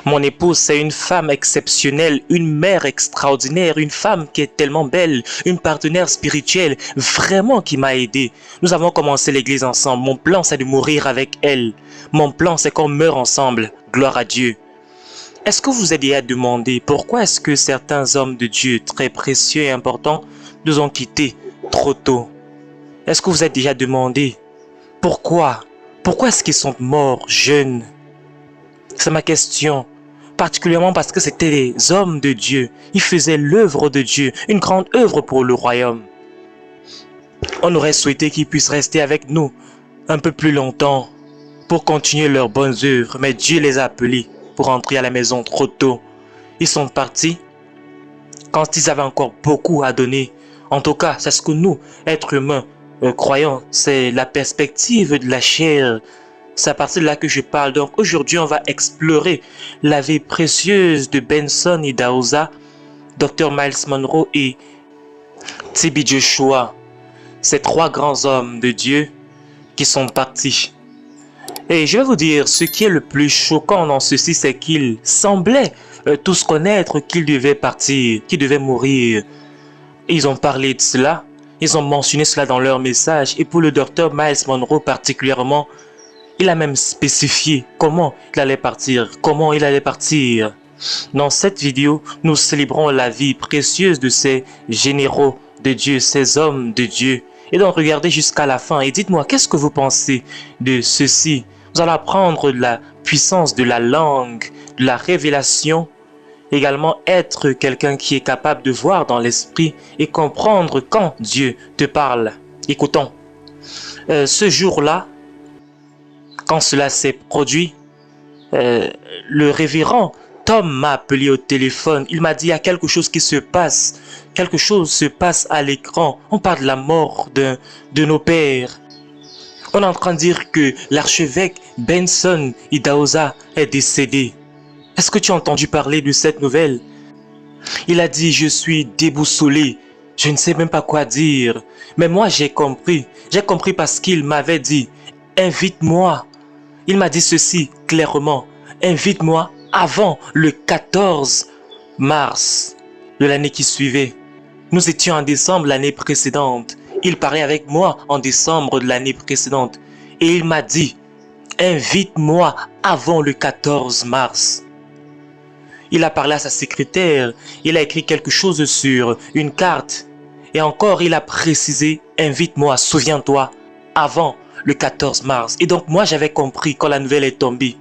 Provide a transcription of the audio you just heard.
Mon épouse, c'est une femme exceptionnelle, une mère extraordinaire, une femme qui est tellement belle, une partenaire spirituelle, vraiment qui m'a aidé. Nous avons commencé l'église ensemble. Mon plan, c'est de mourir avec elle. Mon plan, c'est qu'on meure ensemble. Gloire à Dieu. Est-ce que vous êtes déjà demandé pourquoi est-ce que certains hommes de Dieu très précieux et importants nous ont quittés trop tôt? Est-ce que vous êtes déjà demandé pourquoi? Pourquoi est-ce qu'ils sont morts jeunes? C'est ma question. Particulièrement parce que c'était les hommes de Dieu. Ils faisaient l'œuvre de Dieu, une grande œuvre pour le royaume. On aurait souhaité qu'ils puissent rester avec nous un peu plus longtemps pour continuer leurs bonnes œuvres, mais Dieu les a appelés pour entrer à la maison trop tôt. Ils sont partis quand ils avaient encore beaucoup à donner. En tout cas, c'est ce que nous, êtres humains, croyons, c'est la perspective de la chair. C'est à partir de là que je parle. Donc aujourd'hui, on va explorer la vie précieuse de Benson Idahosa, Dr. Myles Munroe et TB Joshua. Ces trois grands hommes de Dieu qui sont partis. Et je vais vous dire, ce qui est le plus choquant dans ceci, c'est qu'ils semblaient tous connaître qu'ils devaient partir, qu'ils devaient mourir. Et ils ont parlé de cela, ils ont mentionné cela dans leur message. Et pour le docteur Myles Munroe particulièrement, il a même spécifié comment il allait partir, Dans cette vidéo, nous célébrons la vie précieuse de ces généraux de Dieu, ces hommes de Dieu. Et donc regardez jusqu'à la fin et dites-moi, qu'est-ce que vous pensez de ceci? Vous allez apprendre de la puissance de la langue, de la révélation. Également être quelqu'un qui est capable de voir dans l'esprit et comprendre quand Dieu te parle. Écoutons, ce jour-là, quand cela s'est produit, le révérend Tom m'a appelé au téléphone. Il m'a dit, il y a quelque chose qui se passe. Quelque chose se passe à l'écran. On parle de la mort de nos pères. On est en train de dire que l'archevêque Benson Idahosa est décédé. Est-ce que tu as entendu parler de cette nouvelle? Il a dit, je suis déboussolé. Je ne sais même pas quoi dire. Mais moi, j'ai compris. J'ai compris parce qu'il m'avait dit, invite-moi. Il m'a dit ceci clairement, invite-moi avant le 14 mars de l'année qui suivait. Nous étions en décembre l'année précédente. Il parlait avec moi en décembre de l'année précédente. Et il m'a dit, invite-moi avant le 14 mars. Il a parlé à sa secrétaire, il a écrit quelque chose sur une carte. Et encore, il a précisé, invite-moi, souviens-toi, avant le 14 mars. Et donc moi j'avais compris quand la nouvelle est tombée.